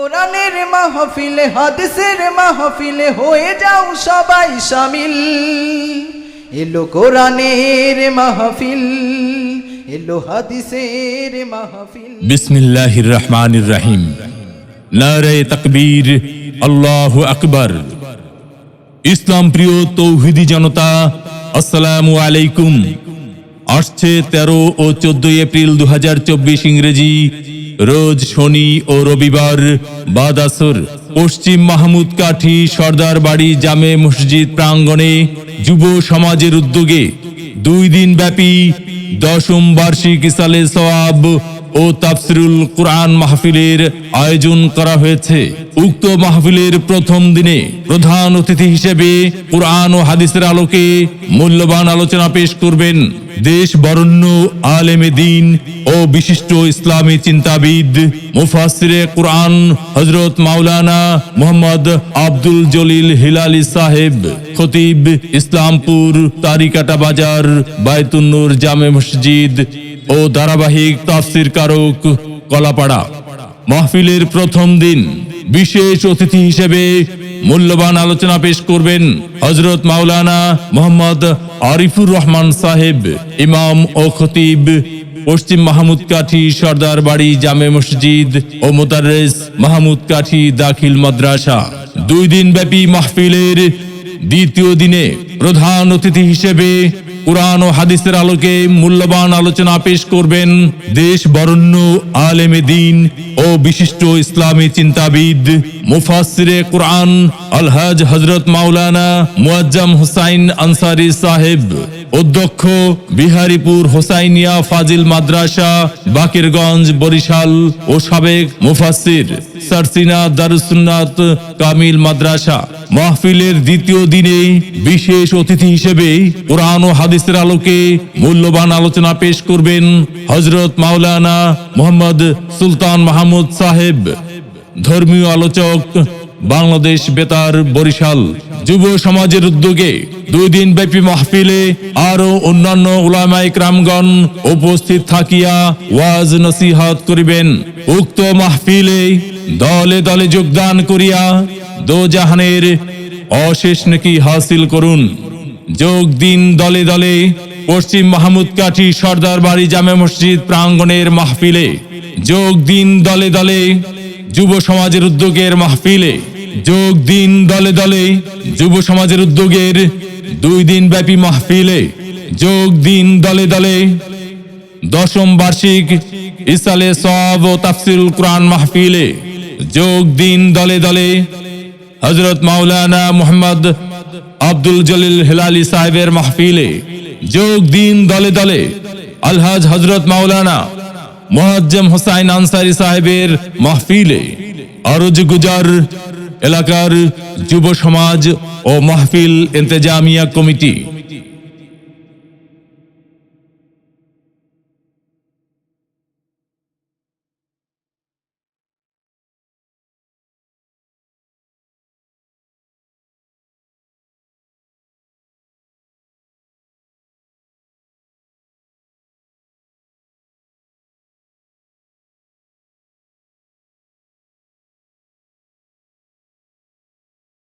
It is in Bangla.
কোরআনের মাহফিলে হাদিসের মাহফিলে হয়ে যাও সবাই শামিল। এলো কোরআনের মাহফিল, এলো হাদিসের মাহফিল। বিসমিল্লাহির রহমানির রহিম। নারে তাকবীর, আল্লাহু আকবার। ইসলাম প্রিয় তৌহিদি জনতা, আসসালামু আলাইকুম। আসছে 13 ও 14 এপ্রিল 2024 ইংরেজি, রোজ শনি ও রবিবার বাদ আসর পশ্চিম মাহমুদ কাঠি সর্দার বাড়ি জামে মসজিদ প্রাঙ্গণে যুব সমাজের উদ্যোগে 2 দিন ব্যাপী 10ম বার্ষিক ইসালে সওয়াব ও তাফসিরুল কুরআন মাহফিলের আয়োজন করা হয়েছে। উক্ত মাহফিলের প্রথম দিনে প্রধান অতিথি হিসেবে কুরআন ও হাদিসের আলোকে মূল্যবান আলোচনা পেশ করবেন দেশ বরেণ্য আলেমে দ্বীন ও বিশিষ্ট ইসলামী চিন্তাবিদ মুফাসসিরে কুরআন হযরত মাওলানা মুহাম্মদ আব্দুল জলিল হিলালি সাহেব, খতিব ইসলামপুর তারিকাটা বাজার বায়তুন নূর জামে মসজিদ ও ধারাবাহিক তাফসির কারক কলাপাড়া। মাহফিলের প্রথম দিন বিশেষ অতিথি হিসেবে মূল্যবান আলোচনা পেশ করবেন হযরত মাওলানা মুহাম্মদ আরিফুর রহমান সাহেব, ইমাম ও খতিব পশ্চিম মাহমুদ কাঠি সর্দার বাড়ি জামে মসজিদ ও মুদাররিস মাহমুদ কাঠি দাখিল মাদ্রাসা। 2 দিন ব্যাপী মাহফিলের দ্বিতীয় দিনে প্রধান অতিথি হিসেবে কুরআন ও হাদিসের আলোকে মূল্যবান আলোচনা পেশ করবেন দেশ বরেণ্য আলেমে দ্বীন ও বিশিষ্ট ইসলামী চিন্তাবিদ মুফাসসিরে কুরআন আলহাজ হযরত মাওলানা মুআজ্জম হুসাইন আনসারী সাহেব, অধ্যক্ষ বিহারীপুর হোসাইনিয়া ফাজিল মাদ্রাসা বাকেরগঞ্জ বরিশাল ও সাবেক মুফাসসির সারসিনা দারুস সুন্নাত কামিল মাদ্রাসা। মাহফিলের দ্বিতীয় দিনে বিশেষ অতিথি হিসেবে কুরআন ও হাদিসের আলোকে মূল্যবান আলোচনা পেশ করবেন হযরত মাওলানা মুহাম্মদ সুলতান মাহমুদ সাহেব, ধর্মীয় আলোচক বাংলাদেশ বেতার বরিশাল। যুব সমাজের উদ্যোগে 2 দিন ব্যাপী মাহফিলে আরো অন্যান্য উলামায়ে কেরামগণ উপস্থিত থাকিয়া ওয়াজ নসিহত করিবেন। উক্ত মাহফিলে দলে দলে যোগদান করিয়া দোজাহানের অশেষ নেকি হাসিল করুন। যোগ দিন দলে দলে পশ্চিম মাহমুদ কাঠি সর্দার বাড়ি জামে মসজিদ প্রাঙ্গণের মাহফিলে। যোগ দিন দলে দলে যুব সমাজের উদ্যোগের মাহফিলে। যোগ দিন দলে দলে যুব সমাজের উদ্যোগের 2 দিন ব্যাপী মাহফিলে। যোগ দিন দলে দলে 10ম বার্ষিক ইসালে সওয়াব ও তাফসিরুল কুরআন মাহফিলে। যোগ দিন দলে দলে হযরত মাওলানা মুহাম্মদ আব্দুল জলিল হিলালি সাহেবের মাহফিলে। যোগ দিন দলে দলে আলহাজ হযরত মাওলানা মুআজ্জম হুসাইন আনসারী সাহেবের মাহফিলে। আরজ গুজার এলাকার যুব সমাজ ও মাহফিল ইন্তেজামিয়া কমিটি